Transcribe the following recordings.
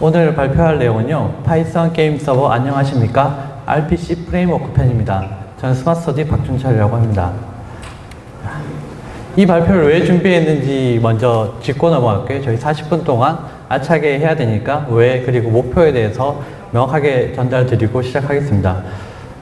오늘 발표할 내용은요, 파이썬 게임 서버 안녕하십니까? RPC 프레임워크 편입니다. 저는 스마트스터디 박준철이라고 합니다. 이 발표를 왜 준비했는지 먼저 짚고 넘어갈게요. 저희 40분 동안 알차게 해야 되니까 왜, 그리고 목표에 대해서 명확하게 전달드리고 시작하겠습니다.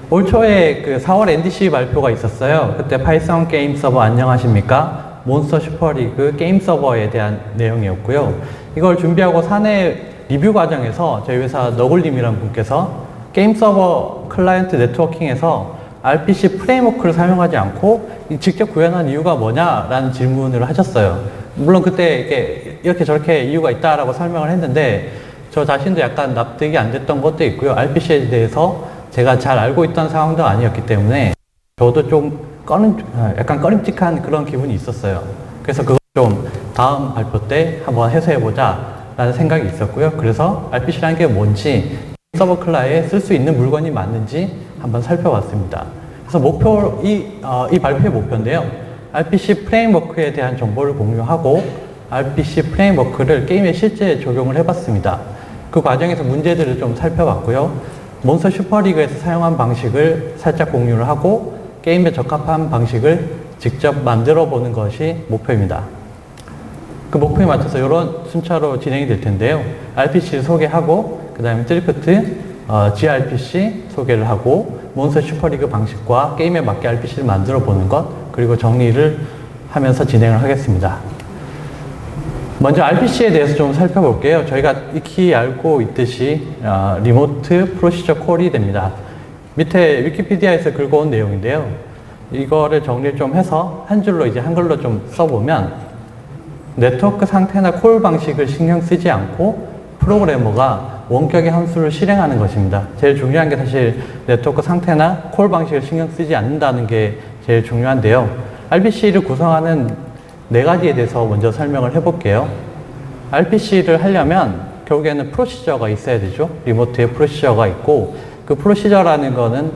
올 초에 그 4월 NDC 발표가 있었어요. 그때 파이썬 게임 서버 안녕하십니까? 몬스터 슈퍼리그 게임 서버에 대한 내용이었고요. 이걸 준비하고 사내 리뷰 과정에서 저희 회사 너굴님이라는 분께서 게임 서버 클라이언트 네트워킹에서 RPC 프레임워크를 사용하지 않고 직접 구현한 이유가 뭐냐라는 질문을 하셨어요. 물론 그때 이렇게 저렇게 이유가 있다라고 설명을 했는데 저 자신도 약간 납득이 안 됐던 것도 있고요. RPC에 대해서 제가 잘 알고 있던 상황도 아니었기 때문에 저도 좀 약간 꺼림칙한 그런 기분이 있었어요. 그래서 그걸 좀 다음 발표 때 한번 해소해보자 라는 생각이 있었고요. 그래서 RPC라는 게 뭔지, 서버 클라이에 쓸 수 있는 물건이 맞는지 한번 살펴봤습니다. 그래서 이 발표의 목표인데요. RPC 프레임워크에 대한 정보를 공유하고 RPC 프레임워크를 게임에 실제 적용을 해봤습니다. 그 과정에서 문제들을 좀 살펴봤고요. 몬스터 슈퍼리그에서 사용한 방식을 살짝 공유를 하고 게임에 적합한 방식을 직접 만들어 보는 것이 목표입니다. 그 목표에 맞춰서 이런 순차로 진행이 될 텐데요. RPC를 소개하고 그 다음에 드리프트, gRPC 소개를 하고 몬스터 슈퍼리그 방식과 게임에 맞게 RPC를 만들어 보는 것, 그리고 정리를 하면서 진행을 하겠습니다. 먼저 RPC에 대해서 좀 살펴볼게요. 저희가 익히 알고 있듯이 리모트 프로시저 콜이 됩니다. 밑에 위키피디아에서 긁어온 내용인데요. 이거를 정리를 좀 해서 한 줄로 이제 한글로 좀 써보면 네트워크 상태나 콜 방식을 신경 쓰지 않고 프로그래머가 원격의 함수를 실행하는 것입니다. 제일 중요한 게 사실 네트워크 상태나 콜 방식을 신경 쓰지 않는다는 게 제일 중요한데요. RPC를 구성하는 네 가지에 대해서 먼저 설명을 해볼게요. RPC를 하려면 결국에는 프로시저가 있어야 되죠. 리모트에 프로시저가 있고 그 프로시저라는 거는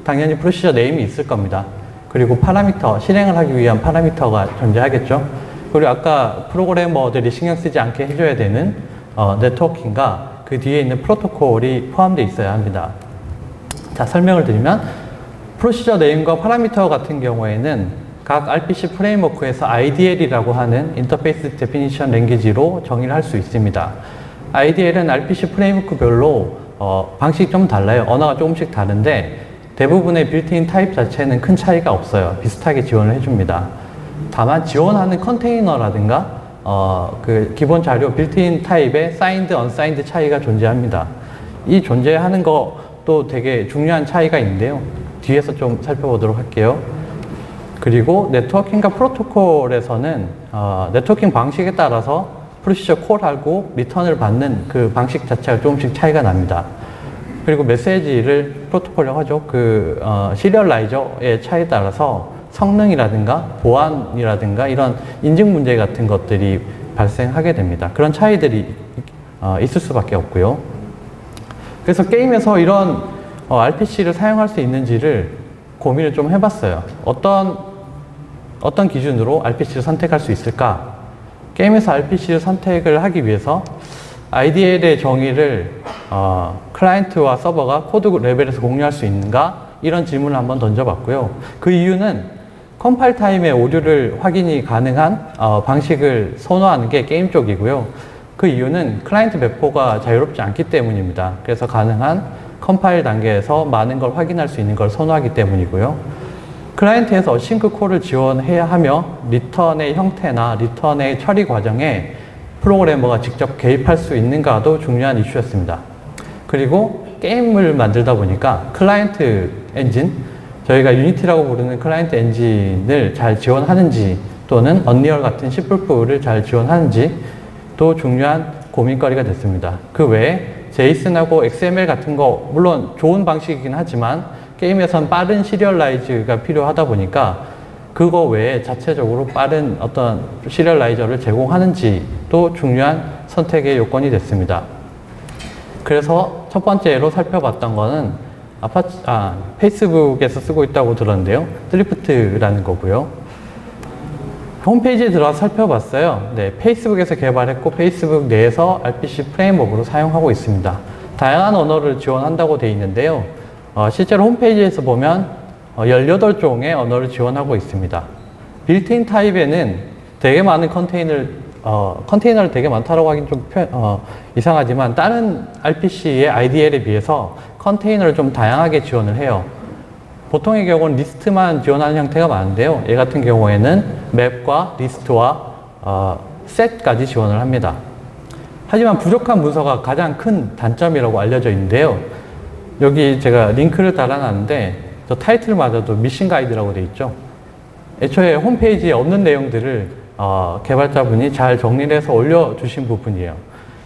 당연히 프로시저 네임이 있을 겁니다. 그리고 파라미터, 실행을 하기 위한 파라미터가 존재하겠죠. 그리고 아까 프로그래머들이 신경 쓰지 않게 해줘야 되는 네트워킹과 그 뒤에 있는 프로토콜이 포함되어 있어야 합니다. 자, 설명을 드리면 프로시저 네임과 파라미터 같은 경우에는 각 RPC 프레임워크에서 IDL이라고 하는 인터페이스 데피니션 랭귀지로 정의를 할 수 있습니다. IDL은 RPC 프레임워크별로 방식이 좀 달라요. 언어가 조금씩 다른데 대부분의 빌트인 타입 자체는 큰 차이가 없어요. 비슷하게 지원을 해줍니다. 다만 지원하는 컨테이너라든가 그 기본 자료 빌트인 타입의 사인드, 언사인드 차이가 존재합니다. 이 존재하는 것도 되게 중요한 차이가 있는데요. 뒤에서 좀 살펴보도록 할게요. 그리고 네트워킹과 프로토콜에서는 네트워킹 방식에 따라서 프로시저 콜하고 리턴을 받는 그 방식 자체가 조금씩 차이가 납니다. 그리고 메시지를 프로토콜이라고 하죠. 그 시리얼라이저의 차이에 따라서 성능이라든가 보안이라든가 이런 인증 문제 같은 것들이 발생하게 됩니다. 그런 차이들이 있을 수밖에 없고요. 그래서 게임에서 이런 RPC를 사용할 수 있는지를 고민을 좀 해봤어요. 어떤 기준으로 RPC를 선택할 수 있을까? 게임에서 RPC를 선택을 하기 위해서 IDL의 정의를 클라이언트와 서버가 코드 레벨에서 공유할 수 있는가? 이런 질문을 한번 던져봤고요. 그 이유는 컴파일 타임에 오류를 확인이 가능한 방식을 선호하는 게 게임 쪽이고요. 그 이유는 클라이언트 배포가 자유롭지 않기 때문입니다. 그래서 가능한 컴파일 단계에서 많은 걸 확인할 수 있는 걸 선호하기 때문이고요. 클라이언트에서 어싱크 콜을 지원해야 하며 리턴의 형태나 리턴의 처리 과정에 프로그래머가 직접 개입할 수 있는가도 중요한 이슈였습니다. 그리고 게임을 만들다 보니까 클라이언트 엔진, 저희가 유니티라고 부르는 클라이언트 엔진을 잘 지원하는지 또는 언리얼 같은 C++를 잘 지원하는지 또 중요한 고민거리가 됐습니다. 그 외에 제이슨하고 XML 같은 거 물론 좋은 방식이긴 하지만 게임에선 빠른 시리얼라이즈가 필요하다 보니까 그거 외에 자체적으로 빠른 어떤 시리얼라이저를 제공하는지도 중요한 선택의 요건이 됐습니다. 그래서 첫 번째로 살펴봤던 거는 페이스북에서 쓰고 있다고 들었는데요. 드리프트라는 거고요. 홈페이지에 들어가서 살펴봤어요. 네, 페이스북에서 개발했고 페이스북 내에서 RPC 프레임워크로 사용하고 있습니다. 다양한 언어를 지원한다고 되어 있는데요. 실제로 홈페이지에서 보면 18종의 언어를 지원하고 있습니다. 빌트인 타입에는 되게 많은 컨테이너를 되게 많다라고 하긴 좀 이상하지만 다른 RPC의 IDL에 비해서 컨테이너를 좀 다양하게 지원을 해요. 보통의 경우는 리스트만 지원하는 형태가 많은데요. 얘 같은 경우에는 맵과 리스트와 셋까지 지원을 합니다. 하지만 부족한 문서가 가장 큰 단점이라고 알려져 있는데요. 여기 제가 링크를 달아놨는데 저 타이틀마저도 미션 가이드라고 되어 있죠. 애초에 홈페이지에 없는 내용들을 개발자분이 잘 정리를 해서 올려주신 부분이에요.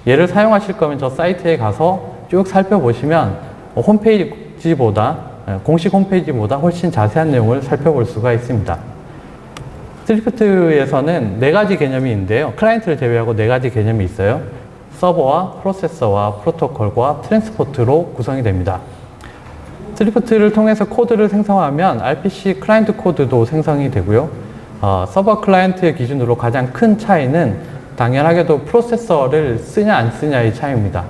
얘를 사용하실 거면 저 사이트에 가서 쭉 살펴보시면 공식 홈페이지보다 훨씬 자세한 내용을 살펴볼 수가 있습니다. 스리프트에서는 4가지 개념이 있는데요. 클라이언트를 제외하고 4가지 개념이 있어요. 서버와 프로세서와 프로토콜과 트랜스포트로 구성이 됩니다. 스리프트를 통해서 코드를 생성하면 RPC 클라이언트 코드도 생성이 되고요. 서버 클라이언트 기준으로 가장 큰 차이는 당연하게도 프로세서를 쓰냐 안 쓰냐의 차이입니다.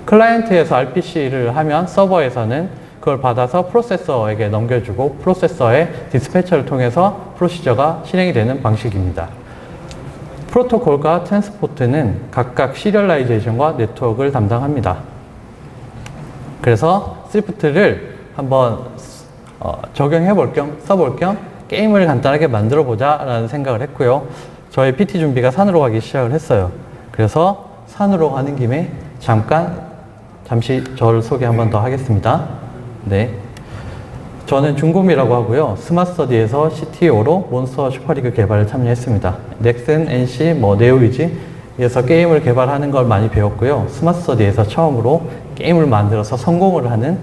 클라이언트에서 RPC를 하면 서버에서는 그걸 받아서 프로세서에게 넘겨주고 프로세서의 디스패처를 통해서 프로시저가 실행이 되는 방식입니다. 프로토콜과 트랜스포트는 각각 시리얼라이제이션과 네트워크를 담당합니다. 그래서 스리프트를 한번 적용해 볼 겸 써볼 겸 게임을 간단하게 만들어 보자 라는 생각을 했고요. 저의 PT 준비가 산으로 가기 시작을 했어요. 그래서 산으로 가는 김에 잠시 저를 소개 한번 더 하겠습니다. 네, 저는 준곰이라고 하고요. 스마스터디에서 CTO로 몬스터 슈퍼리그 개발에 참여했습니다. 넥슨, NC, 네오위지에서 게임을 개발하는 걸 많이 배웠고요. 스마스터디에서 처음으로 게임을 만들어서 성공을 하는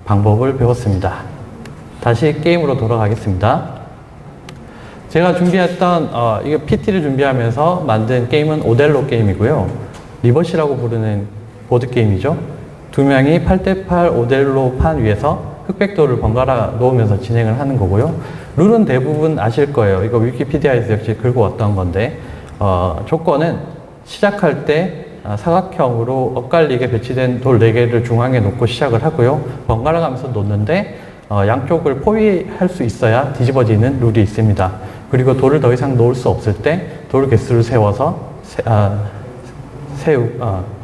방법을 배웠습니다. 다시 게임으로 돌아가겠습니다. 제가 준비했던 이거 PT를 준비하면서 만든 게임은 오델로 게임이고요. 리버시라고 부르는 보드게임이죠. 2명이 8대8 오델로 판 위에서 흑백도를 번갈아 놓으면서 진행을 하는 거고요. 룰은 대부분 아실 거예요. 이거 위키피디아에서 역시 긁어 왔던 건데 조건은 시작할 때 사각형으로 엇갈리게 배치된 돌 4개를 중앙에 놓고 시작을 하고요. 번갈아 가면서 놓는데 양쪽을 포위할 수 있어야 뒤집어지는 룰이 있습니다. 그리고 돌을 더 이상 놓을 수 없을 때 돌 개수를 세워서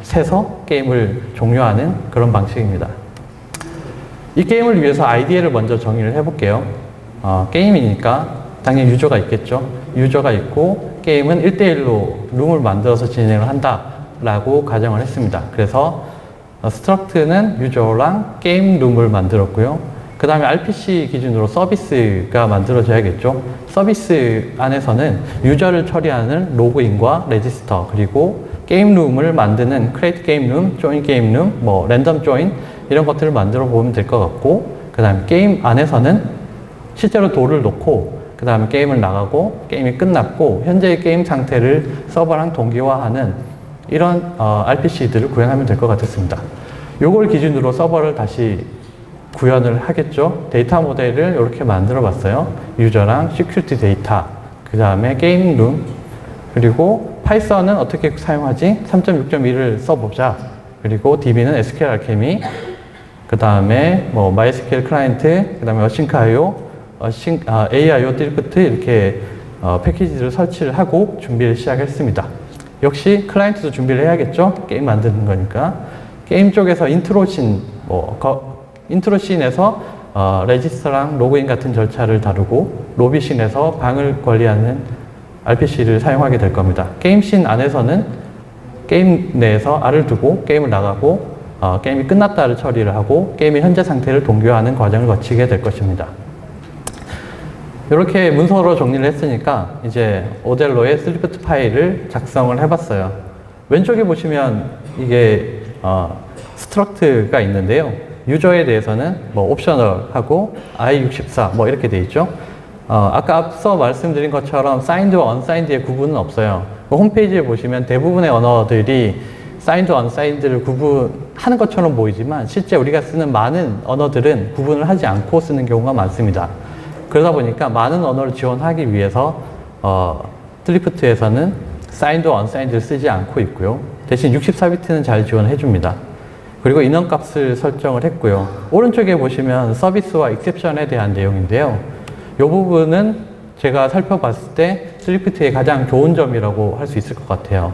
세서 게임을 종료하는 그런 방식입니다. 이 게임을 위해서 아이디어를 먼저 정의를 해볼게요. 게임이니까 당연히 유저가 있겠죠. 유저가 있고 게임은 1대1로 룸을 만들어서 진행을 한다라고 가정을 했습니다. 그래서 스트럭트는 유저랑 게임 룸을 만들었고요. 그 다음에 RPC 기준으로 서비스가 만들어져야겠죠. 서비스 안에서는 유저를 처리하는 로그인과 레지스터, 그리고 게임룸을 만드는 크리에이트 게임룸, 조인 게임룸, 랜덤 조인 이런 것들을 만들어 보면 될 것 같고, 그 다음에 게임 안에서는 실제로 돌을 놓고 그 다음에 게임을 나가고 게임이 끝났고 현재의 게임 상태를 서버랑 동기화하는 이런 RPC들을 구현하면 될 것 같았습니다. 요걸 기준으로 서버를 다시 구현을 하겠죠. 데이터 모델을 이렇게 만들어 봤어요. 유저랑 시큐리티 데이터, 그 다음에 게임룸, 그리고 파이썬은 어떻게 사용하지? 3.6.1을 써보자. 그리고 DB는 SQL 알케미, 그 다음에 MySQL 클라이언트, 그 다음에 어싱크IO, AIO 딜프트 이렇게 패키지를 설치를 하고 준비를 시작했습니다. 역시 클라이언트도 준비를 해야겠죠? 게임 만드는 거니까. 게임 쪽에서 인트로씬에서 레지스터랑 로그인 같은 절차를 다루고, 로비씬에서 방을 관리하는 RPC를 사용하게 될 겁니다. 게임씬 안에서는 게임 내에서 R을 두고 게임을 나가고 게임이 끝났다를 처리를 하고 게임의 현재 상태를 동기화하는 과정을 거치게 될 것입니다. 이렇게 문서로 정리를 했으니까 이제 오델로의 스리프트 파일을 작성을 해봤어요. 왼쪽에 보시면 이게 스트럭트가 있는데요. 유저에 대해서는 옵셔널하고 i64 이렇게 돼 있죠. 아까 앞서 말씀드린 것처럼 사인드와 언사인드의 구분은 없어요. 홈페이지에 보시면 대부분의 언어들이 사인드와 언사인드를 구분하는 것처럼 보이지만 실제 우리가 쓰는 많은 언어들은 구분을 하지 않고 쓰는 경우가 많습니다. 그러다 보니까 많은 언어를 지원하기 위해서 드리프트에서는 사인드와 언사인드를 쓰지 않고 있고요. 대신 64비트는 잘 지원해 줍니다. 그리고 인원값을 설정을 했고요. 오른쪽에 보시면 서비스와 익셉션에 대한 내용인데요. 이 부분은 제가 살펴봤을 때 드리프트의 가장 좋은 점이라고 할 수 있을 것 같아요.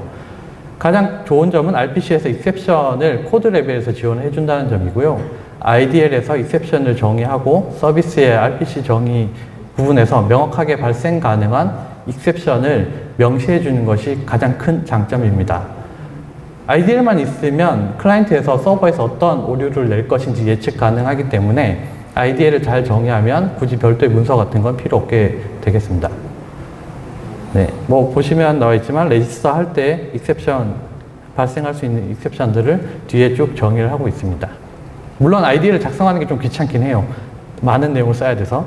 가장 좋은 점은 RPC에서 익셉션을 코드 레벨에서 지원해 준다는 점이고요. IDL에서 익셉션을 정의하고 서비스의 RPC 정의 부분에서 명확하게 발생 가능한 익셉션을 명시해 주는 것이 가장 큰 장점입니다. IDL만 있으면 클라이언트에서 서버에서 어떤 오류를 낼 것인지 예측 가능하기 때문에 IDL을 잘 정의하면 굳이 별도의 문서 같은 건 필요 없게 되겠습니다. 네, 뭐 보시면 나와 있지만 레지스터 할 때 익셉션 발생할 수 있는 익셉션들을 뒤에 쭉 정의를 하고 있습니다. 물론 IDL을 작성하는 게 좀 귀찮긴 해요. 많은 내용을 써야 돼서.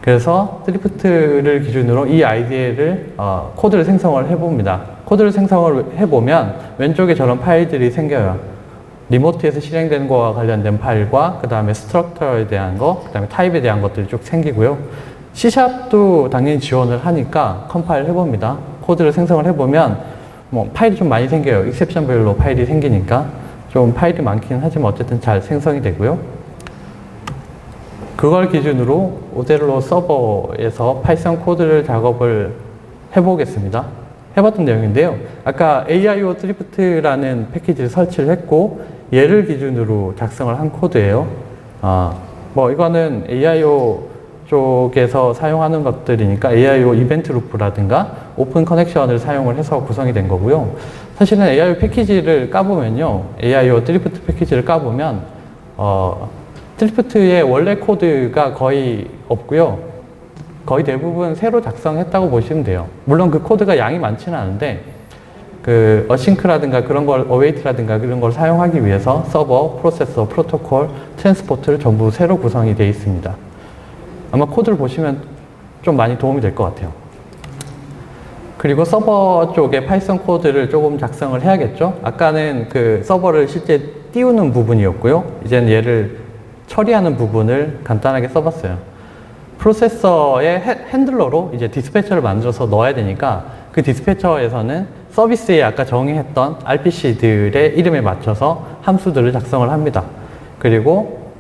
그래서 드리프트를 기준으로 이 IDL을 코드를 생성을 해봅니다. 코드를 생성을 해보면 왼쪽에 저런 파일들이 생겨요. 리모트에서 실행되는 거와 관련된 파일과 그 다음에 스트럭처에 대한 거, 그 다음에 타입에 대한 것들이 쭉 생기고요. C샵도 당연히 지원을 하니까 컴파일 해봅니다. 코드를 생성을 해보면 뭐 파일이 좀 많이 생겨요. 익셉션별로 파일이 생기니까 좀 파일이 많긴 하지만 어쨌든 잘 생성이 되고요. 그걸 기준으로 오델로 서버에서 파이썬 코드를 작업을 해보겠습니다. 해봤던 내용인데요. 아까 AIO 드리프트라는 패키지를 설치를 했고 얘를 기준으로 작성을 한 코드예요. 뭐 이거는 AIO 쪽에서 사용하는 것들이니까 AIO 이벤트 루프라든가 오픈 커넥션을 사용을 해서 구성이 된 거고요. 사실은 AIO 패키지를 까보면요. AIO 드리프트 패키지를 까보면 드리프트의 원래 코드가 거의 없고요. 거의 대부분 새로 작성했다고 보시면 돼요. 물론 그 코드가 양이 많지는 않은데 그 어싱크라든가 그런 걸 어웨이트라든가 그런 걸 사용하기 위해서 서버, 프로세서, 프로토콜, 트랜스포트를 전부 새로 구성이 되어 있습니다. 아마 코드를 보시면 좀 많이 도움이 될 것 같아요. 그리고 서버 쪽에 파이썬 코드를 조금 작성을 해야겠죠. 아까는 그 서버를 실제 띄우는 부분이었고요. 이제는 얘를 처리하는 부분을 간단하게 써봤어요. 프로세서의 핸들러로 이제 디스패처를 만들어서 넣어야 되니까 그 디스패처에서는 서비스에 아까 정의했던 RPC들의 이름에 맞춰서 함수들을 작성을 합니다. 그리고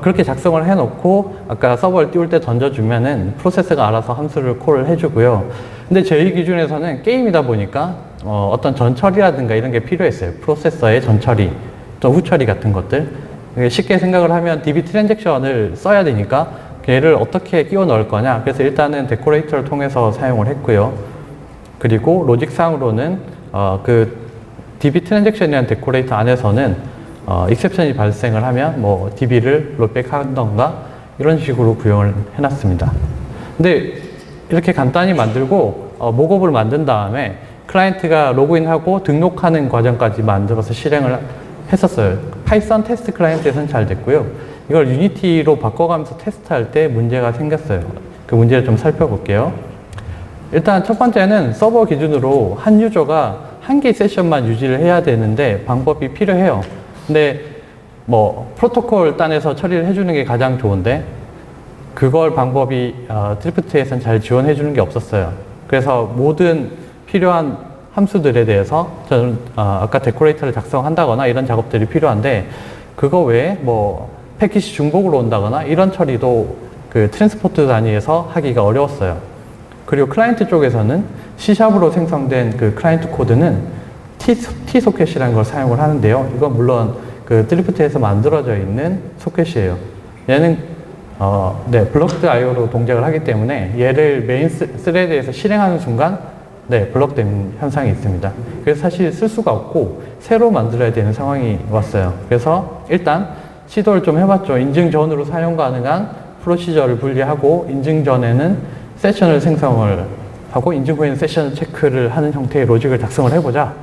그렇게 작성을 해놓고 아까 서버를 띄울 때 던져주면은 프로세서가 알아서 함수를 콜을 해주고요. 근데 저희 기준에서는 게임이다 보니까 어떤 전처리라든가 이런 게 필요했어요. 프로세서의 전처리, 또 후처리 같은 것들. 쉽게 생각을 하면 DB 트랜잭션을 써야 되니까 얘를 어떻게 끼워 넣을 거냐. 그래서 일단은 데코레이터를 통해서 사용을 했고요. 그리고 로직상으로는 그 DB 트랜잭션이라는 데코레이터 안에서는 익셉션이 발생을 하면 뭐 DB를 롤백 하던가 이런 식으로 구형을 해놨습니다. 근데 이렇게 간단히 만들고 목업을 만든 다음에 클라이언트가 로그인하고 등록하는 과정까지 만들어서 실행을 했었어요. 파이썬 테스트 클라이언트에서는 잘 됐고요. 이걸 유니티로 바꿔가면서 테스트할 때 문제가 생겼어요. 그 문제를 좀 살펴볼게요. 일단 첫 번째는 서버 기준으로 한 유저가 한 개의 세션만 유지를 해야 되는데 방법이 필요해요. 근데 뭐 프로토콜 단에서 처리를 해주는 게 가장 좋은데 그걸 방법이 드리프트에서는 잘 지원해 주는 게 없었어요. 그래서 모든 필요한 함수들에 대해서 저는 아까 데코레이터를 작성한다거나 이런 작업들이 필요한데 그거 외에 뭐 패킷이 중복으로 온다거나 이런 처리도 그 트랜스포트 단위에서 하기가 어려웠어요. 그리고 클라이언트 쪽에서는 C샵으로 생성된 그 클라이언트 코드는 T-소켓이라는 걸 사용을 하는데요. 이건 물론 그 드리프트에서 만들어져 있는 소켓이에요. 얘는 블럭드 IO로 동작을 하기 때문에 얘를 메인 스레드에서 실행하는 순간 블럭된 현상이 있습니다. 그래서 사실 쓸 수가 없고 새로 만들어야 되는 상황이 왔어요. 그래서 일단 시도를 좀 해봤죠. 인증 전으로 사용 가능한 프로시저를 분리하고 인증 전에는 세션을 생성을 하고 인증 후에는 세션 체크를 하는 형태의 로직을 작성을 해보자.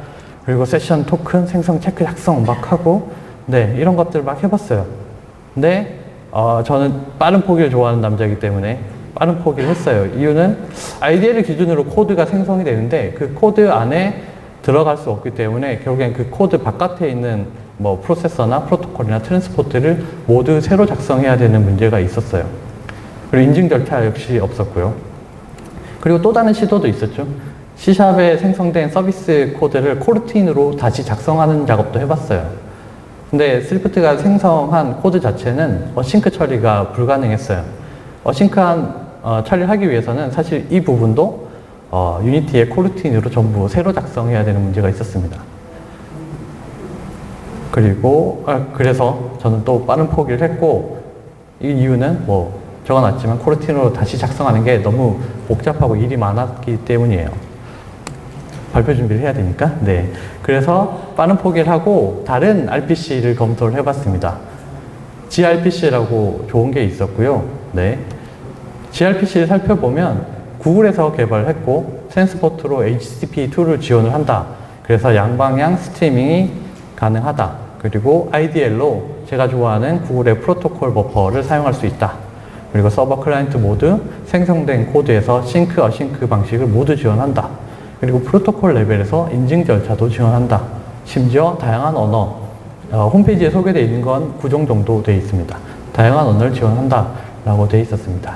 그리고 세션 토큰 생성 체크 작성 막 하고 이런 것들 막 해봤어요. 근데 저는 빠른 포기를 좋아하는 남자이기 때문에 빠른 포기를 했어요. 이유는 IDL을 기준으로 코드가 생성이 되는데 그 코드 안에 들어갈 수 없기 때문에 결국엔 그 코드 바깥에 있는 뭐 프로세서나 프로토콜이나 트랜스포트를 모두 새로 작성해야 되는 문제가 있었어요. 그리고 인증 절차 역시 없었고요. 그리고 또 다른 시도도 있었죠. C샵에 생성된 서비스 코드를 코르틴으로 다시 작성하는 작업도 해봤어요. 근데 스리프트가 생성한 코드 자체는 어싱크 처리가 불가능했어요. 어싱크한 처리를 하기 위해서는 사실 이 부분도 유니티의 코르틴으로 전부 새로 작성해야 되는 문제가 있었습니다. 그리고 그래서 저는 또 빠른 포기를 했고, 이 이유는 뭐 적어놨지만 코르틴으로 다시 작성하는 게 너무 복잡하고 일이 많았기 때문이에요. 발표 준비를 해야 되니까. 네. 그래서 빠른 포기를 하고 다른 RPC를 검토를 해봤습니다. gRPC라고 좋은 게 있었고요. 네. gRPC를 살펴보면 구글에서 개발을 했고 센스포트로 HTTP2를 지원을 한다. 그래서 양방향 스트리밍이 가능하다. 그리고 IDL로 제가 좋아하는 구글의 프로토콜 버퍼를 사용할 수 있다. 그리고 서버 클라이언트 모드, 생성된 코드에서 싱크, 어싱크 방식을 모두 지원한다. 그리고 프로토콜 레벨에서 인증 절차도 지원한다. 심지어 다양한 언어, 홈페이지에 소개되어 있는 건 구종 정도 되어 있습니다. 다양한 언어를 지원한다 라고 되어 있었습니다.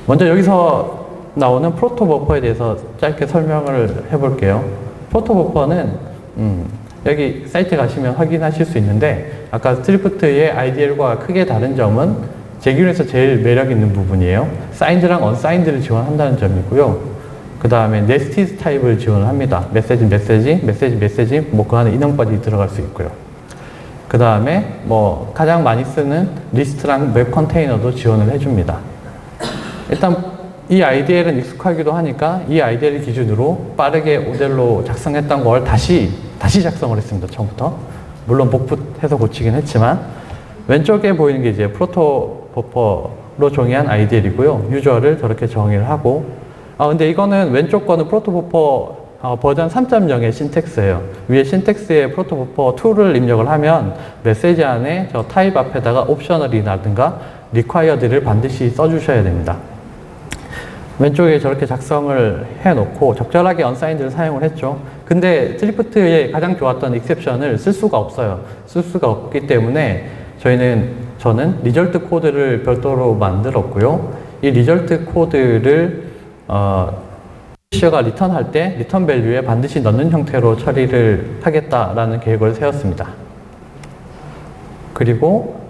먼저 여기서 나오는 프로토 버퍼에 대해서 짧게 설명을 해볼게요. 프로토 버퍼는 여기 사이트 가시면 확인하실 수 있는데, 아까 스트리프트의 IDL과 크게 다른 점은 제 기준에서 제일 매력 있는 부분이에요. 사인드랑 언사인드를 지원한다는 점이고요. 그 다음에 네스티드 타입을 지원을 합니다. 메시지, 뭐 그 안에 인형까지 들어갈 수 있고요. 그 다음에 뭐 가장 많이 쓰는 리스트랑 웹 컨테이너도 지원을 해줍니다. 일단 이 IDL은 익숙하기도 하니까 이 IDL 기준으로 빠르게 모델로 작성했던 걸 다시 작성을 했습니다. 처음부터. 물론 복붙해서 고치긴 했지만, 왼쪽에 보이는 게 이제 프로토 버퍼로 정의한 IDL이고요. 유저를 저렇게 정의를 하고, 근데 이거는 왼쪽 거는 프로토 버퍼 버전 3.0의 신텍스예요. 위에 신텍스에 프로토 버퍼 2를 입력을 하면 메시지 안에 저 타입 앞에다가 옵셔널이라든가 required를 반드시 써주셔야 됩니다. 왼쪽에 저렇게 작성을 해놓고 적절하게 언사인드를 사용을 했죠. 근데 스리프트의 가장 좋았던 익셉션을 쓸 수가 없어요. 쓸 수가 없기 때문에 저는 리절트 코드를 별도로 만들었고요. 이 리절트 코드를 푸셔가 리턴할 때 리턴 밸류에 반드시 넣는 형태로 처리를 하겠다라는 계획을 세웠습니다. 그리고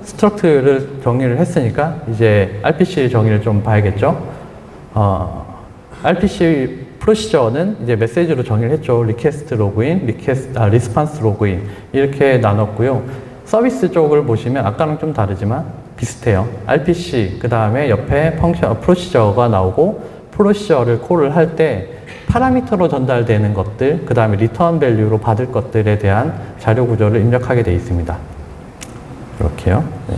스트럭트를 정의를 했으니까 이제 RPC 정의를 좀 봐야겠죠. RPC 프로시저는 이제 메시지로 정의를 했죠. 리퀘스트 로그인, 리스폰스 로그인 이렇게 나눴고요. 서비스 쪽을 보시면 아까랑 좀 다르지만 비슷해요. RPC, 그 다음에 옆에 펑션, 프로시저가 나오고, 프로시저를 콜을 할 때 파라미터로 전달되는 것들, 그 다음에 리턴 밸류로 받을 것들에 대한 자료 구조를 입력하게 되어 있습니다. 이렇게요. 네.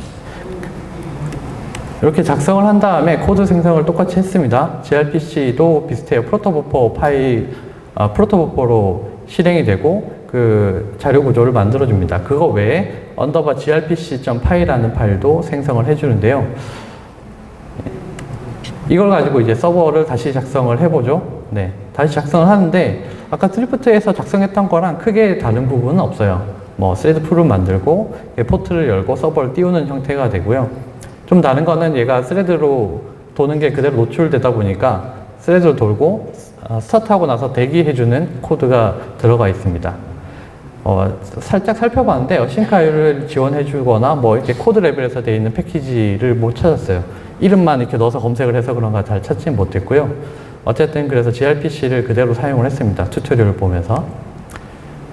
이렇게 작성을 한 다음에 코드 생성을 똑같이 했습니다. gRPC도 비슷해요. 프로토버퍼 파일, 프로토버퍼로 실행이 되고, 그 자료 구조를 만들어 줍니다. 그거 외에 grpc.py라는 파일도 생성을 해주는데요. 이걸 가지고 이제 서버를 다시 작성을 해보죠. 네, 다시 작성을 하는데 아까 스리프트에서 작성했던 거랑 크게 다른 부분은 없어요. 뭐 스레드 풀을 만들고 포트를 열고 서버를 띄우는 형태가 되고요. 좀 다른 거는 얘가 스레드로 도는 게 그대로 노출되다 보니까 스레드로 돌고 스타트하고 나서 대기해주는 코드가 들어가 있습니다. 살짝 살펴봤는데 어싱카이를 지원해주거나 뭐 이렇게 코드 레벨에서 되어 있는 패키지를 못 찾았어요. 이름만 이렇게 넣어서 검색을 해서 그런가 잘 찾지는 못했고요. 어쨌든 그래서 gRPC를 그대로 사용을 했습니다. 튜토리얼을 보면서.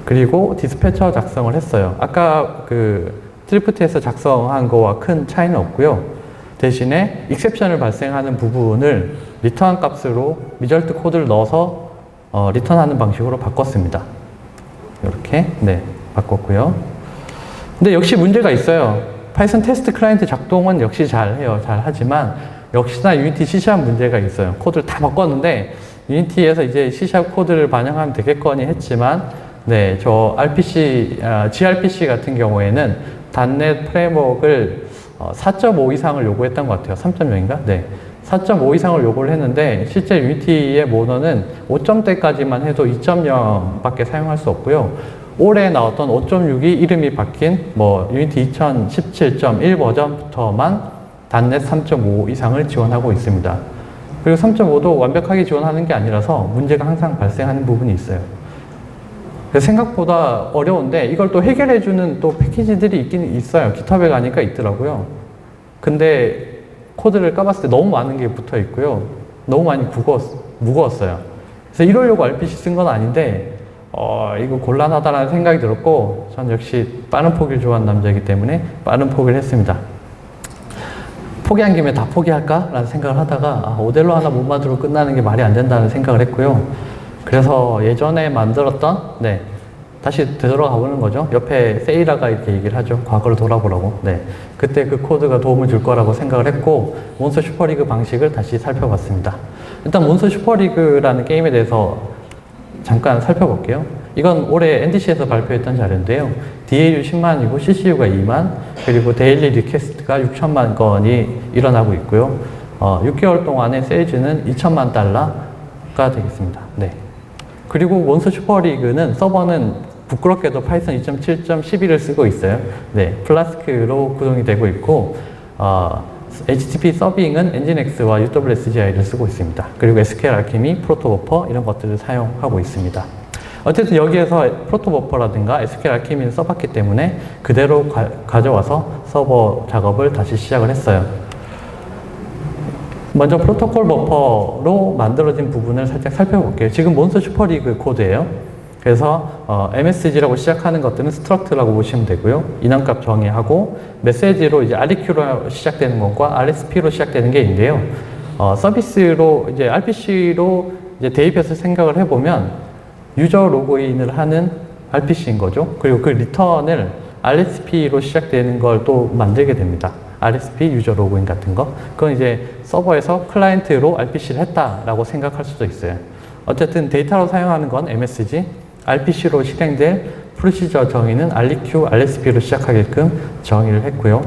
그리고 디스패처 작성을 했어요. 아까 그 스트리프트에서 작성한 거와 큰 차이는 없고요. 대신에 익셉션을 발생하는 부분을 리턴 값으로 리절트 코드를 넣어서 리턴하는 방식으로 바꿨습니다. 이렇게 바꿨고요. 근데 역시 문제가 있어요. 파이썬 테스트 클라이언트 작동은 역시 잘해요. 잘하지만 역시나 유니티 C# 문제가 있어요. 코드를 다 바꿨는데 유니티에서 이제 C# 코드를 반영하면 되겠거니 했지만 저 gRPC 같은 경우에는 .NET 프레임워크를 4.5 이상을 요구했던 것 같아요. 3.0인가? 4.5 이상을 요구를 했는데 실제 유니티의 모너는 5점대까지만 해도 2.0밖에 사용할 수 없고요. 올해 나왔던 5.6이 이름이 바뀐 유니티 2017.1 버전부터만 .NET 3.5 이상을 지원하고 있습니다. 그리고 3.5도 완벽하게 지원하는 게 아니라서 문제가 항상 발생하는 부분이 있어요. 그래서 생각보다 어려운데 이걸 또 해결해주는 또 패키지들이 있긴 있어요. GitHub에 가니까 있더라고요. 근데 코드를 까봤을 때 너무 많은 게 붙어 있고요. 너무 많이 무거웠어요. 그래서 이러려고 RPC 쓴 건 아닌데 이거 곤란하다라는 생각이 들었고 전 역시 빠른 포기를 좋아하는 남자이기 때문에 빠른 포기를 했습니다. 포기한 김에 다 포기할까? 라는 생각을 하다가 오델로 하나 못 만들고 끝나는 게 말이 안 된다는 생각을 했고요. 그래서 예전에 만들었던 다시 되돌아가 보는 거죠. 옆에 세이라가 이렇게 얘기를 하죠. 과거를 돌아보라고. 그때 그 코드가 도움을 줄 거라고 생각을 했고 몬스터 슈퍼리그 방식을 다시 살펴봤습니다. 일단 몬스터 슈퍼리그라는 게임에 대해서 잠깐 살펴볼게요. 이건 올해 NDC에서 발표했던 자료인데요. DAU 10만이고 CCU가 2만, 그리고 데일리 리퀘스트가 6천만 건이 일어나고 있고요. 6개월 동안의 세일즈는 2천만 달러가 되겠습니다. 그리고 몬스터 슈퍼리그는 서버는 부끄럽게도 파이썬 2.7.11을 쓰고 있어요. 플라스크로 구동이 되고 있고, HTTP 서빙은 엔진X와 UWSGI를 쓰고 있습니다. 그리고 SQL 알케미, 프로토버퍼 이런 것들을 사용하고 있습니다. 어쨌든 여기에서 프로토버퍼라든가 SQL 알케미를 써봤기 때문에 그대로 가져와서 서버 작업을 다시 시작을 했어요. 먼저 프로토콜 버퍼로 만들어진 부분을 살짝 살펴볼게요. 지금 몬스터 슈퍼리그 코드예요. 그래서 MSG라고 시작하는 것들은 스트럭트라고 보시면 되고요. 인원값 정의하고 메시지로 이제 REQ로 시작되는 것과 RSP로 시작되는 게 있는데요. 서비스로 이제 RPC로 이제 대입해서 생각을 해보면 유저 로그인을 하는 RPC인 거죠. 그리고 그 리턴을 RSP로 시작되는 걸 또 만들게 됩니다. RSP 유저 로그인 같은 거. 그건 이제 서버에서 클라이언트로 RPC를 했다라고 생각할 수도 있어요. 어쨌든 데이터로 사용하는 건 MSG, RPC로 실행될 프로시저 정의는 REQ, RSP로 시작하게끔 정의를 했고요.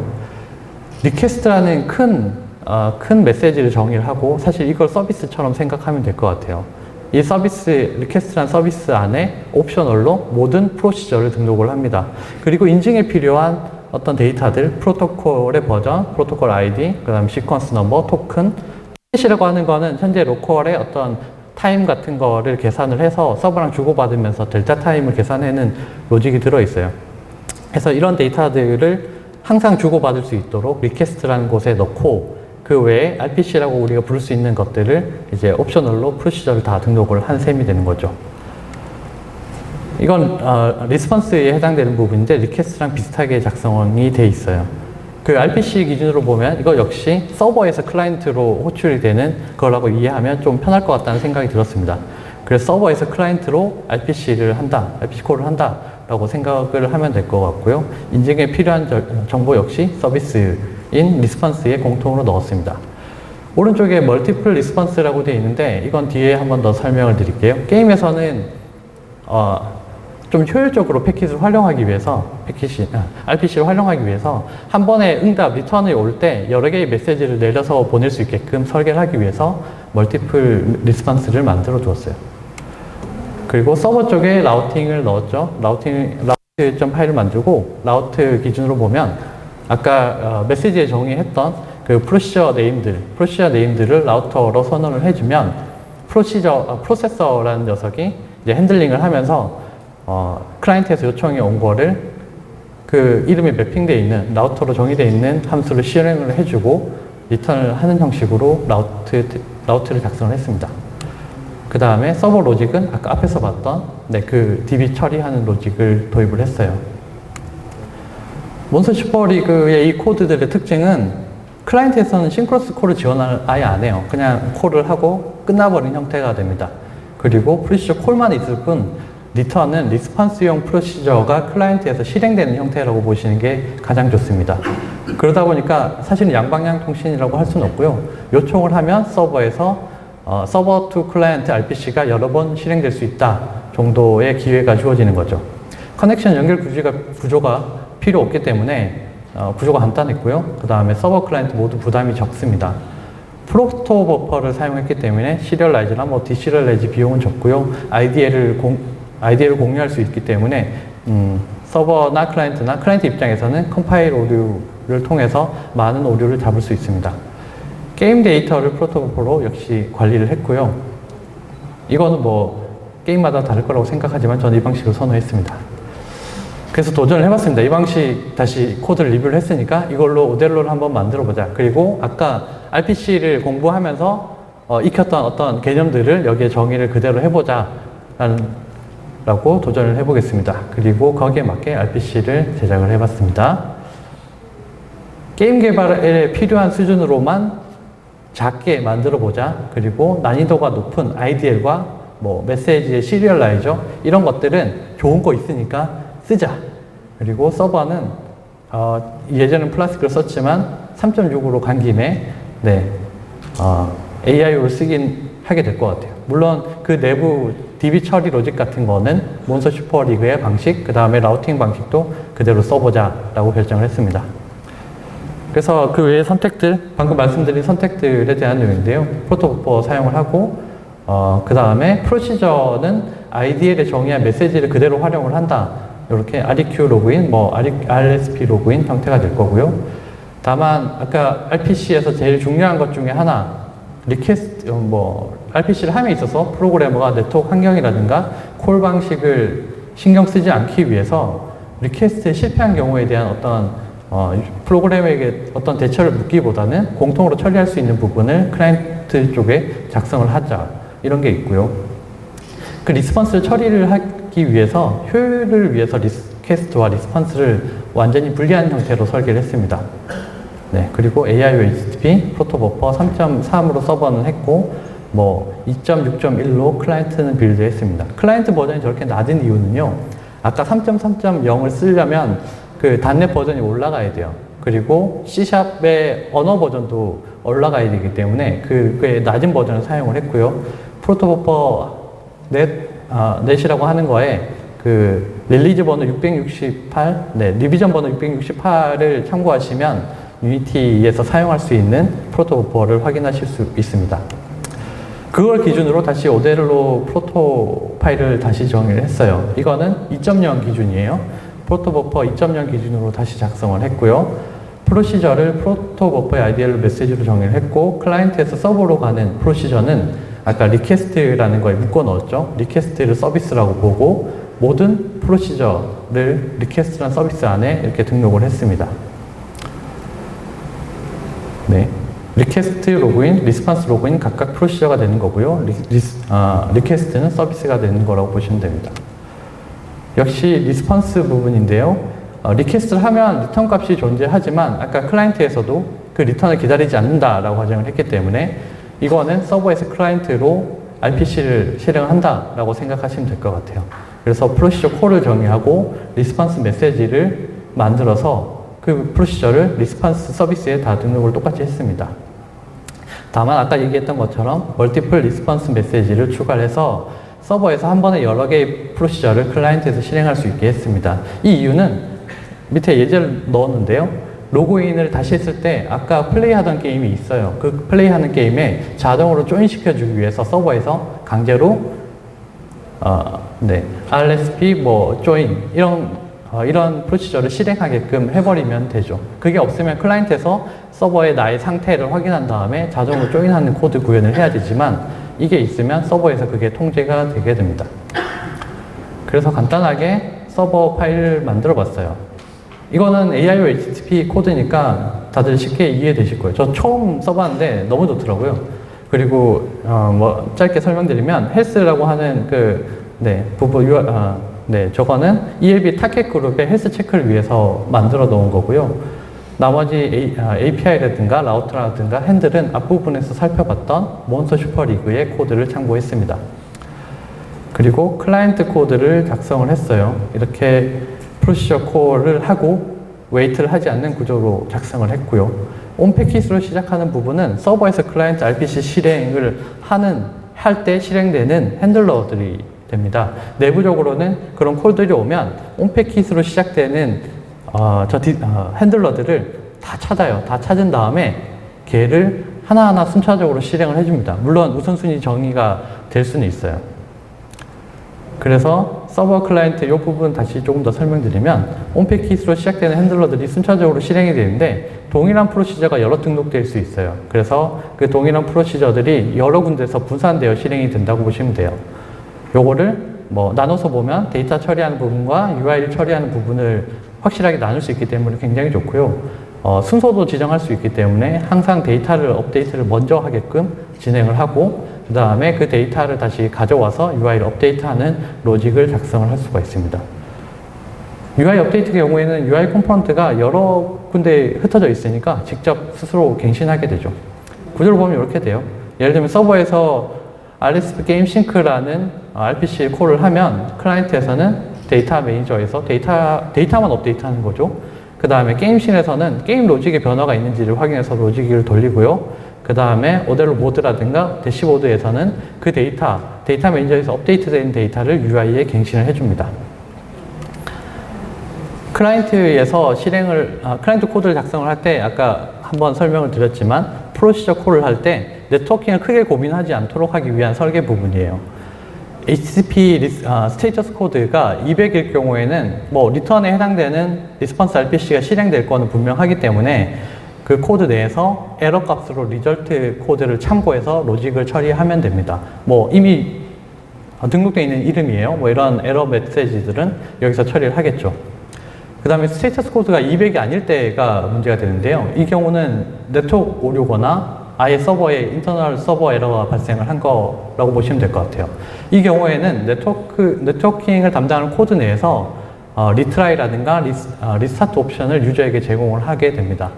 리퀘스트라는 큰 메시지를 정의를 하고 사실 이걸 서비스처럼 생각하면 될 것 같아요. 이 서비스, 리퀘스트라는 서비스 안에 옵셔널로 모든 프로시저를 등록을 합니다. 그리고 인증에 필요한 어떤 데이터들, 프로토콜의 버전, 프로토콜 ID, 그 다음에 시퀀스 넘버, 토큰, 패킷이라고 하는 거는 현재 로컬의 어떤 타임 같은 거를 계산을 해서 서버랑 주고받으면서 델타 타임을 계산해내는 로직이 들어있어요. 그래서 이런 데이터들을 항상 주고받을 수 있도록 리퀘스트라는 곳에 넣고 그 외에 RPC라고 우리가 부를 수 있는 것들을 이제 옵셔널로 프로시저를 다 등록을 한 셈이 되는 거죠. 이건 리스폰스에 해당되는 부분인데 리퀘스트랑 비슷하게 작성이 돼 있어요. 그 RPC 기준으로 보면 이거 역시 서버에서 클라이언트로 호출이 되는 거라고 이해하면 좀 편할 것 같다는 생각이 들었습니다. 그래서 서버에서 클라이언트로 RPC를 한다, RPC 콜을 한다 라고 생각을 하면 될 것 같고요. 인증에 필요한 정보 역시 서비스인 리스폰스에 공통으로 넣었습니다. 오른쪽에 멀티플 리스폰스라고 되어 있는데 이건 뒤에 한 번 더 설명을 드릴게요. 게임에서는 좀 효율적으로 패킷을 활용하기 위해서 RPC를 활용하기 위해서 한 번에 응답, 리턴이 올 때 여러 개의 메시지를 내려서 보낼 수 있게끔 설계를 하기 위해서 멀티플 리스폰스를 만들어 주었어요. 그리고 서버 쪽에 라우팅을 넣었죠. 라우트 파일을 만들고 라우트 기준으로 보면 아까 메시지에 정의했던 그 프로시저 네임들을 라우터로 선언을 해주면 프로세서라는 녀석이 이제 핸들링을 하면서 클라이언트에서 요청이 온 거를 그 이름이 매핑되어 있는 라우터로 정의되어 있는 함수를 실행을 해주고 리턴을 하는 형식으로 라우트를 작성을 했습니다. 그 다음에 서버 로직은 아까 앞에서 봤던 그 DB 처리하는 로직을 도입을 했어요. 몬스터 슈퍼리그의 이 코드들의 특징은 클라이언트에서는 싱크로스 콜을 지원을 아예 안 해요. 그냥 콜을 하고 끝나버린 형태가 됩니다. 그리고 프로시저 콜만 있을 뿐 리턴은 리스폰스용 프로시저가 클라이언트에서 실행되는 형태라고 보시는 게 가장 좋습니다. 그러다 보니까 사실은 양방향 통신이라고 할 수는 없고요. 요청을 하면 서버에서 서버 투 클라이언트 RPC가 여러 번 실행될 수 있다 정도의 기회가 주어지는 거죠. 커넥션 연결 구조가 필요 없기 때문에 구조가 간단했고요. 그 다음에 서버 클라이언트 모두 부담이 적습니다. 프로토버퍼를 사용했기 때문에 시리얼라이즈나 디시리얼라이즈 비용은 적고요. IDL을 공유할 수 있기 때문에 서버나 클라이언트 입장에서는 컴파일 오류를 통해서 많은 오류를 잡을 수 있습니다. 게임 데이터를 프로토버퍼로 역시 관리를 했고요. 이거는 뭐 게임마다 다를 거라고 생각하지만 저는 이 방식을 선호했습니다. 그래서 도전을 해봤습니다. 이 방식 다시 코드를 리뷰를 했으니까 이걸로 오델로를 한번 만들어 보자. 그리고 아까 RPC를 공부하면서 익혔던 어떤 개념들을 여기에 정의를 그대로 해보자 라고 도전을 해보겠습니다. 그리고 거기에 맞게 RPC를 제작을 해봤습니다. 게임 개발에 필요한 수준으로만 작게 만들어 보자. 그리고 난이도가 높은 IDL과 뭐 메시지의 시리얼라이저 이런 것들은 좋은 거 있으니까 쓰자. 그리고 서버는 예전엔 플라스틱을 썼지만 3.6으로 간 김에 AIO를 쓰긴 하게 될 것 같아요. 물론 그 내부 DB 처리 로직 같은 거는 몬스터 슈퍼리그의 방식, 그 다음에 라우팅 방식도 그대로 써보자 라고 결정을 했습니다. 그래서 그 외의 선택들, 방금 말씀드린 선택들에 대한 내용인데요. 프로토버퍼 사용을 하고 그 다음에 프로시저는 IDL에 정의한 메시지를 그대로 활용을 한다. 이렇게 REQ 로그인, RSP 로그인 형태가 될 거고요. 다만 아까 RPC에서 제일 중요한 것 중에 하나, 리퀘스트, RPC를 함에 있어서 프로그래머가 네트워크 환경이라든가 콜 방식을 신경 쓰지 않기 위해서 리퀘스트에 실패한 경우에 대한 어떤 프로그래머에게 어떤 대처를 묻기보다는 공통으로 처리할 수 있는 부분을 클라이언트 쪽에 작성을 하자. 이런 게 있고요. 그 리스폰스를 처리를 하기 위해서 효율을 위해서 리퀘스트와 리스폰스를 완전히 분리한 형태로 설계를 했습니다. 네, 그리고 AIO HTTP 프로토버퍼 3.3으로 서버는 했고 2.6.1로 클라이언트는 빌드했습니다. 클라이언트 버전이 저렇게 낮은 이유는요. 아까 3.3.0을 쓰려면 그 .NET 버전이 올라가야 돼요. 그리고 C샵의 언어 버전도 올라가야 되기 때문에 그게 낮은 버전을 사용을 했고요. 프로토버퍼 넷이라고 하는 거에 그 릴리즈 번호 668, 리비전 번호 668을 참고하시면 유니티에서 사용할 수 있는 프로토버퍼를 확인하실 수 있습니다. 그걸 기준으로 다시 오델로 프로토 파일을 다시 정의를 했어요. 이거는 2.0 기준이에요. 프로토버퍼 2.0 기준으로 다시 작성을 했고요. 프로시저를 프로토버퍼의 IDL로 메시지로 정의를 했고, 클라이언트에서 서버로 가는 프로시저는 아까 리퀘스트라는 거에 묶어 넣었죠. 리퀘스트를 서비스라고 보고 모든 프로시저를 리퀘스트라는 서비스 안에 이렇게 등록을 했습니다. 네, 리퀘스트 로그인, 리스폰스 로그인 각각 프로시저가 되는 거고요. 리퀘스트는 서비스가 되는 거라고 보시면 됩니다. 역시 리스폰스 부분인데요. 리퀘스트를 하면 리턴 값이 존재하지만 아까 클라이언트에서도 그 리턴을 기다리지 않는다라고 가정을 했기 때문에 이거는 서버에서 클라이언트로 RPC를 실행한다라고 생각하시면 될 것 같아요. 그래서 프로시저 콜을 정의하고 리스폰스 메시지를 만들어서 그 프로시저를 리스폰스 서비스에 다 등록을 똑같이 했습니다. 다만 아까 얘기했던 것처럼 멀티플 리스폰스 메시지를 추가해서 서버에서 한 번에 여러 개의 프로시저를 클라이언트에서 실행할 수 있게 했습니다. 이 이유는 밑에 예제를 넣었는데요. 로그인을 다시 했을 때 아까 플레이하던 게임이 있어요. 그 플레이하는 게임에 자동으로 조인시켜주기 위해서 서버에서 강제로 RSP, 조인 이런 프로시저를 실행하게끔 해버리면 되죠. 그게 없으면 클라이언트에서 서버의 나의 상태를 확인한 다음에 자동으로 조인하는 코드 구현을 해야 되지만 이게 있으면 서버에서 그게 통제가 되게 됩니다. 그래서 간단하게 서버 파일을 만들어 봤어요. 이거는 AIO HTTP 코드니까 다들 쉽게 이해되실 거예요. 저 처음 써봤는데 너무 좋더라고요. 그리고 짧게 설명드리면 헬스라고 하는 저거는 ELB 타켓 그룹의 헬스 체크를 위해서 만들어 놓은 거고요. 나머지 API라든가 라우터라든가 핸들은 앞부분에서 살펴봤던 몬스터 슈퍼리그의 코드를 참고했습니다. 그리고 클라이언트 코드를 작성을 했어요. 이렇게 프로시저 콜을 하고 웨이트를 하지 않는 구조로 작성을 했고요. 온패킷으로 시작하는 부분은 서버에서 클라이언트 RPC 실행을 할 때 실행되는 핸들러들이 됩니다. 내부적으로는 그런 콜들이 오면 온패킷으로 시작되는 핸들러들을 다 찾아요. 다 찾은 다음에 걔를 하나하나 순차적으로 실행을 해줍니다. 물론 우선순위 정의가 될 수는 있어요. 그래서 서버 클라이언트 이 부분 다시 조금 더 설명드리면 온패킷으로 시작되는 핸들러들이 순차적으로 실행이 되는데 동일한 프로시저가 여러 등록될 수 있어요. 그래서 그 동일한 프로시저들이 여러 군데서 분산되어 실행이 된다고 보시면 돼요. 요거를 뭐 나눠서 보면 데이터 처리하는 부분과 UI를 처리하는 부분을 확실하게 나눌 수 있기 때문에 굉장히 좋고요. 순서도 지정할 수 있기 때문에 항상 데이터를 업데이트를 먼저 하게끔 진행을 하고 그 다음에 그 데이터를 다시 가져와서 UI를 업데이트하는 로직을 작성을 할 수가 있습니다. UI 업데이트 경우에는 UI 컴포넌트가 여러 군데에 흩어져 있으니까 직접 스스로 갱신하게 되죠. 구조를 보면 이렇게 돼요. 예를 들면 서버에서 RSP 게임 싱크라는 RPC 콜을 하면 클라이언트에서는 데이터 매니저에서 데이터만 업데이트하는 거죠. 그 다음에 게임씬에서는 게임 로직의 변화가 있는지를 확인해서 로직을 돌리고요. 그 다음에 오델로 모드라든가 대시보드에서는 그 데이터 매니저에서 업데이트된 데이터를 UI에 갱신을 해줍니다. 클라이언트에서 클라이언트 코드를 작성을 할 때 아까 한번 설명을 드렸지만 프로시저 콜을 할 때 네트워킹을 크게 고민하지 않도록 하기 위한 설계 부분이에요. HTTP 스테이터스 코드가 200일 경우에는 뭐 리턴에 해당되는 리스폰스 RPC가 실행될 거는 분명하기 때문에 그 코드 내에서 에러 값으로 리절트 코드를 참고해서 로직을 처리하면 됩니다. 뭐 이미 등록되어 있는 이름이에요. 뭐 이런 에러 메시지들은 여기서 처리를 하겠죠. 그 다음에 스테이터스 코드가 200이 아닐 때가 문제가 되는데요. 이 경우는 네트워크 오류거나 아예 서버에 인터널 서버 에러가 발생을 한 거라고 보시면 될 것 같아요. 이 경우에는 네트워킹을 담당하는 코드 내에서 리트라이라든가 리스타트 옵션을 유저에게 제공을 하게 됩니다.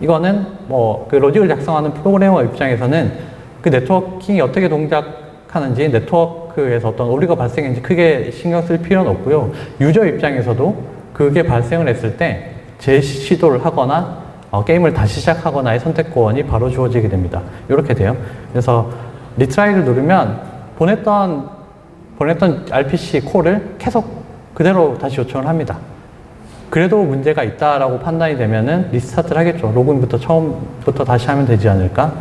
이거는 뭐 그 로직을 작성하는 프로그래머 입장에서는 그 네트워킹이 어떻게 동작하는지 네트워크에서 어떤 오류가 발생했는지 크게 신경 쓸 필요는 없고요. 유저 입장에서도 그게 발생을 했을 때 재시도를 하거나 게임을 다시 시작하거나의 선택권이 바로 주어지게 됩니다. 이렇게 돼요. 그래서 리트라이를 누르면 보냈던 RPC 콜을 계속 그대로 다시 요청을 합니다. 그래도 문제가 있다라고 판단이 되면은 리스타트를 하겠죠. 로그인부터 처음부터 다시 하면 되지 않을까?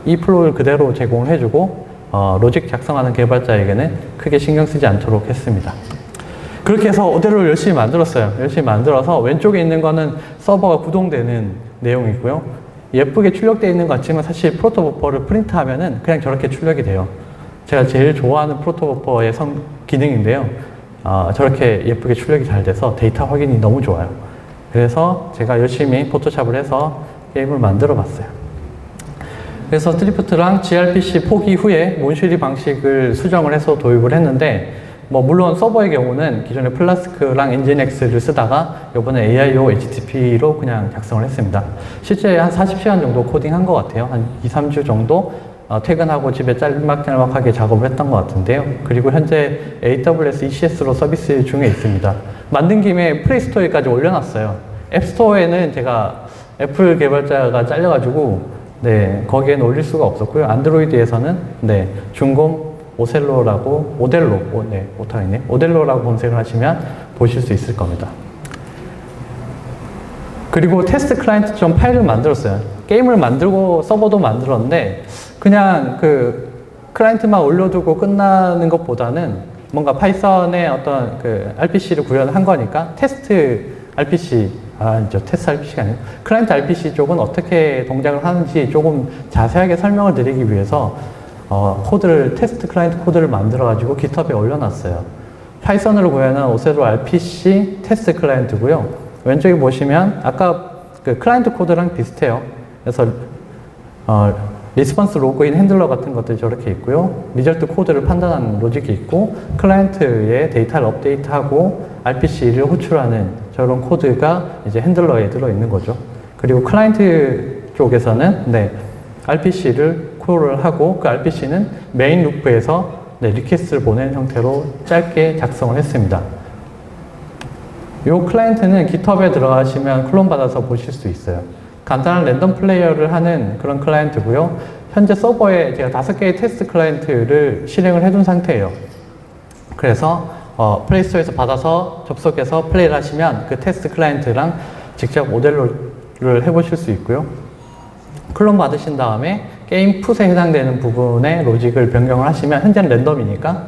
이 플로우를 그대로 제공을 해주고 로직 작성하는 개발자에게는 크게 신경 쓰지 않도록 했습니다. 그렇게 해서 오델로를 열심히 만들었어요. 열심히 만들어서 왼쪽에 있는 거는 서버가 구동되는 내용이고요. 예쁘게 출력되어 있는 것 같지만 사실 프로토버퍼를 프린트하면은 그냥 저렇게 출력이 돼요. 제가 제일 좋아하는 프로토버퍼의 기능인데요. 저렇게 예쁘게 출력이 잘 돼서 데이터 확인이 너무 좋아요. 그래서 제가 열심히 포토샵을 해서 게임을 만들어 봤어요. 그래서 드리프트랑 gRPC 포기 후에 몬슈리 방식을 수정을 해서 도입을 했는데 뭐 물론 서버의 경우는 기존에 플라스크랑 엔진X를 쓰다가 이번에 AIO HTTP로 그냥 작성을 했습니다. 실제 한 40시간 정도 코딩한 것 같아요. 한 2, 3주 정도 퇴근하고 집에 짤막짤막하게 작업을 했던 것 같은데요. 그리고 현재 AWS ECS로 서비스 중에 있습니다. 만든 김에 플레이스토어에까지 올려놨어요. 앱스토어에는 제가 애플 개발자가 잘려가지고 거기에는 올릴 수가 없었고요. 안드로이드에서는 중공 오델로라고 검색을 하시면 보실 수 있을 겁니다. 그리고 테스트 클라이언트 좀 파일을 만들었어요. 게임을 만들고 서버도 만들었는데 그냥 그 클라이언트만 올려두고 끝나는 것보다는 뭔가 파이썬의 어떤 그 RPC를 구현한 거니까 테스트 RPC가 아니고 클라이언트 RPC 쪽은 어떻게 동작을 하는지 조금 자세하게 설명을 드리기 위해서 테스트 클라이언트 코드를 만들어가지고 GitHub에 올려놨어요. 파이썬으로 구현한 오셀로 RPC 테스트 클라이언트고요. 왼쪽에 보시면 아까 그 클라이언트 코드랑 비슷해요. 그래서 리스폰스 로그인 핸들러 같은 것들이 저렇게 있고요. 리절트 코드를 판단하는 로직이 있고 클라이언트의 데이터를 업데이트하고 RPC를 호출하는 저런 코드가 이제 핸들러에 들어있는 거죠. 그리고 클라이언트 쪽에서는 RPC를 콜을 하고 그 RPC는 메인 루프에서 리퀘스트를 보내는 형태로 짧게 작성을 했습니다. 이 클라이언트는 GitHub에 들어가시면 클론 받아서 보실 수 있어요. 간단한 랜덤 플레이어를 하는 그런 클라이언트고요. 현재 서버에 제가 5개의 테스트 클라이언트를 실행을 해둔 상태예요. 그래서 플레이스토어에서 받아서 접속해서 플레이를 하시면 그 테스트 클라이언트랑 직접 모델로를 해보실 수 있고요. 클론 받으신 다음에 게임 풋에 해당되는 부분에 로직을 변경을 하시면 현재는 랜덤이니까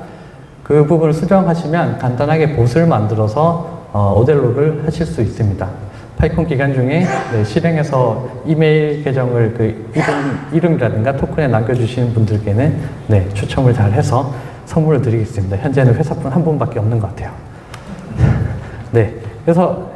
그 부분을 수정하시면 간단하게 봇을 만들어서 오델로를 하실 수 있습니다. 파이콘 기간 중에 네, 실행해서 이메일 계정을 그 이름이라든가 토큰에 남겨주시는 분들께는 네, 추첨을 잘 해서 선물을 드리겠습니다. 현재는 회사분 한 분밖에 없는 것 같아요. 네, 그래서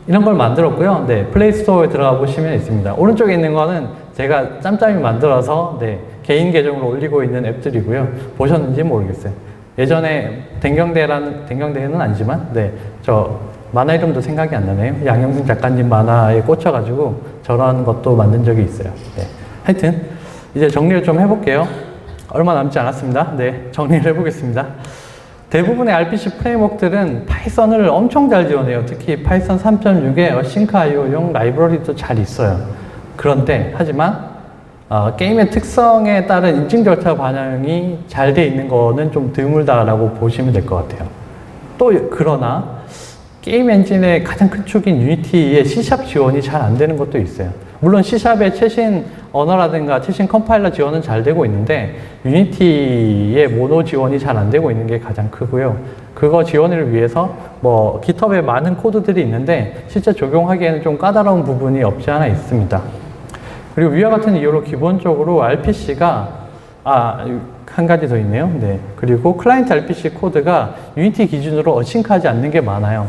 이런 걸 만들었고요. 네, 플레이 스토어에 들어가 보시면 있습니다. 오른쪽에 있는 거는 제가 짬짬이 만들어서 네, 개인 계정으로 올리고 있는 앱들이고요. 보셨는지 모르겠어요. 예전에 댕경대는 아니지만 네, 저 만화 이름도 생각이 안 나네요. 양영순 작가님 만화에 꽂혀가지고 저런 것도 만든 적이 있어요. 네. 하여튼 이제 정리를 좀 해볼게요. 얼마 남지 않았습니다. 네, 정리를 해보겠습니다. 대부분의 RPC 프레임워크들은 파이썬을 엄청 잘 지원해요. 특히 파이썬 3.6에 어싱크IO용 라이브러리도 잘 있어요. 그런데 하지만 게임의 특성에 따른 인증 절차 반영이 잘 돼 있는 거는 좀 드물다라고 보시면 될 것 같아요. 또 그러나 게임 엔진의 가장 큰 축인 유니티의 C# 지원이 잘 안 되는 것도 있어요. 물론 C#의 최신 언어라든가 최신 컴파일러 지원은 잘 되고 있는데 유니티의 모노 지원이 잘 안 되고 있는 게 가장 크고요. 그거 지원을 위해서 뭐 GitHub에 많은 코드들이 있는데 실제 적용하기에는 좀 까다로운 부분이 없지 않아 있습니다. 그리고 위와 같은 이유로 기본적으로 RPC가 한 가지 더 있네요. 네. 그리고 클라이언트 RPC 코드가 유니티 기준으로 어싱크하지 않는 게 많아요.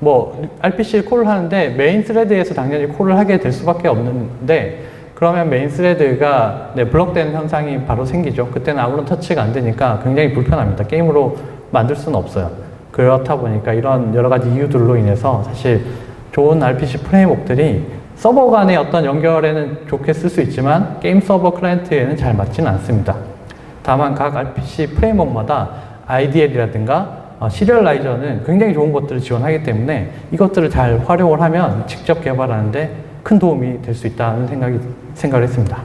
뭐 RPC를 콜을 하는데 메인 스레드에서 당연히 콜을 하게 될 수밖에 없는데 그러면 메인 스레드가 네, 블럭되는 현상이 바로 생기죠. 그때는 아무런 터치가 안 되니까 굉장히 불편합니다. 게임으로 만들 수는 없어요. 그렇다 보니까 이런 여러 가지 이유들로 인해서 사실 좋은 RPC 프레임워크들이 서버 간의 어떤 연결에는 좋게 쓸 수 있지만 게임 서버 클라이언트에는 잘 맞지는 않습니다. 다만 각 RPC 프레임워크마다 IDL이라든가 시리얼라이저는 굉장히 좋은 것들을 지원하기 때문에 이것들을 잘 활용을 하면 직접 개발하는데 큰 도움이 될 수 있다는 생각을 했습니다.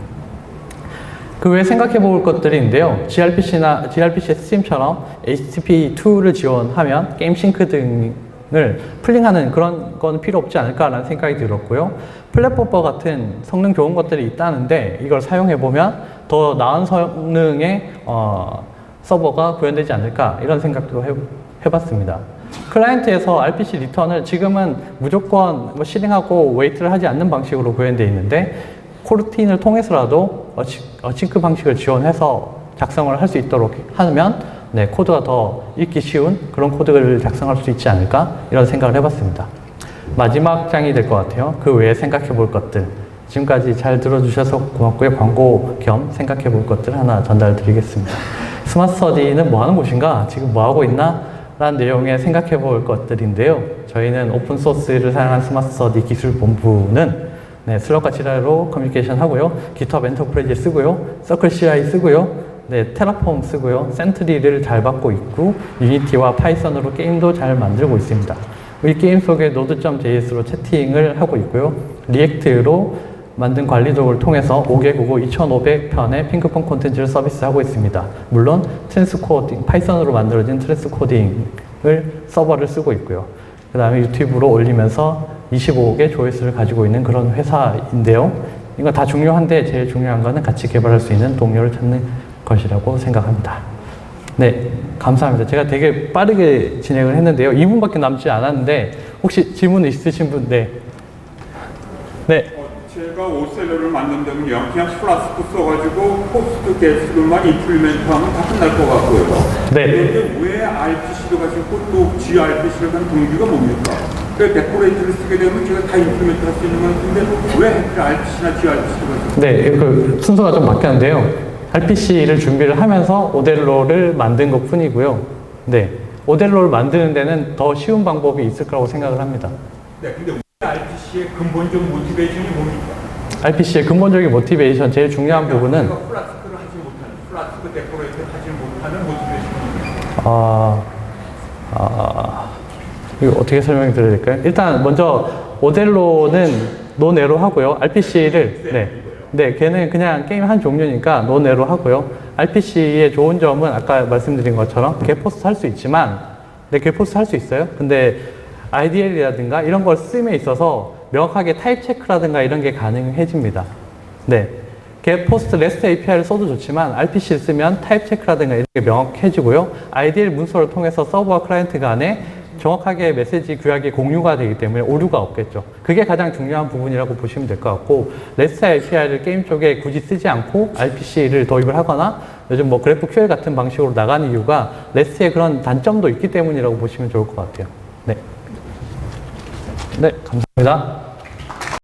그 외에 생각해 볼 것들이 있는데요. gRPC 스팀처럼 HTTP2를 지원하면 게임 싱크 등을 풀링하는 그런 건 필요 없지 않을까라는 생각이 들었고요. 플랫버퍼 같은 성능 좋은 것들이 있다는데 이걸 사용해 보면 더 나은 성능의 서버가 구현되지 않을까 이런 생각도 해봤습니다. 클라이언트에서 RPC 리턴을 지금은 무조건 뭐 실행하고 웨이트를 하지 않는 방식으로 구현되어 있는데 코르틴을 통해서라도 어싱크 방식을 지원해서 작성을 할 수 있도록 하면 네, 코드가 더 읽기 쉬운 그런 코드를 작성할 수 있지 않을까 이런 생각을 해봤습니다. 마지막 장이 될 것 같아요. 그 외에 생각해 볼 것들 지금까지 잘 들어주셔서 고맙고요. 광고 겸 생각해 볼 것들 하나 전달 드리겠습니다. 스마트 스터디는 뭐 하는 곳인가? 지금 뭐 하고 있나? 라는 내용에 생각해 볼 것들인데요. 저희는 오픈소스를 사용한 스마트 스터디 기술본부는 네, 슬럭과 지라로 커뮤니케이션 하고요. GitHub 엔터프라이즈 쓰고요. 서클 CI 쓰고요. 네, 테라폼 쓰고요. 센트리를 잘 받고 있고 유니티와 파이썬으로 게임도 잘 만들고 있습니다. 이 게임 속에 node.js로 채팅을 하고 있고요. 리액트로 만든 관리 도구를 통해서 5개 국어 2,500편의 핑크폰 콘텐츠를 서비스하고 있습니다. 물론 트랜스코딩, 파이썬으로 만들어진 트랜스코딩을 서버를 쓰고 있고요. 그 다음에 유튜브로 올리면서 25개 조회수를 가지고 있는 그런 회사인데요. 이거 다 중요한데 제일 중요한 거는 같이 개발할 수 있는 동료를 찾는 것이라고 생각합니다. 네, 감사합니다. 제가 되게 빠르게 진행을 했는데요. 2분밖에 남지 않았는데 혹시 질문 있으신 분? 네. 네. 제가 오셀러를 만든다면요. 그냥 플라스크 써가지고 포스트 게스트로만 임플리멘트하면 다 끝날 것 같고요. 네. 그런데 왜 RPC로 가시고 또 gRPC로 간 동기가 뭡니까? 그 데코레이터를 쓰게 되면 제가 다 임플리멘트 할 수 있는 건 같은데 왜 RPC나 gRPC로 가시고? 네, 그 순서가 좀 바뀌었는데요. RPC를 준비를 하면서 오델로를 만든 것 뿐이고요. 네, 오델로를 만드는 데는 더 쉬운 방법이 있을 거라고 생각을 합니다. 네, 근데 RPC의 근본적 모티베이션이 뭡니까? RPC의 근본적인 모티베이션, 제일 중요한 부분은 플라스크를 하지 못하는, 플라스크 데코레이터를 하지 못하는 모티베이션입니다. 이거 어떻게 설명을 드려야 될까요? 일단 먼저 오델로는 노네로 하고요. RPC를 네, 걔는 그냥 게임 한 종류니까 노네로 하고요. RPC의 좋은 점은 아까 말씀드린 것처럼 개포스트 할 수 있지만, 네, 개포스트 할 수 있어요. 근데 IDL이라든가 이런 걸 쓰임에 있어서 명확하게 타입 체크라든가 이런 게 가능해집니다. 네. getPost REST API를 써도 좋지만 RPC를 쓰면 타입 체크라든가 이런 게 명확해지고요. IDL 문서를 통해서 서버와 클라이언트 간에 정확하게 메시지 규약이 공유가 되기 때문에 오류가 없겠죠. 그게 가장 중요한 부분이라고 보시면 될 것 같고, REST API를 게임 쪽에 굳이 쓰지 않고 RPC를 도입을 하거나 요즘 뭐 그래프 QL 같은 방식으로 나가는 이유가 REST의 그런 단점도 있기 때문이라고 보시면 좋을 것 같아요. 네. 네, 감사합니다.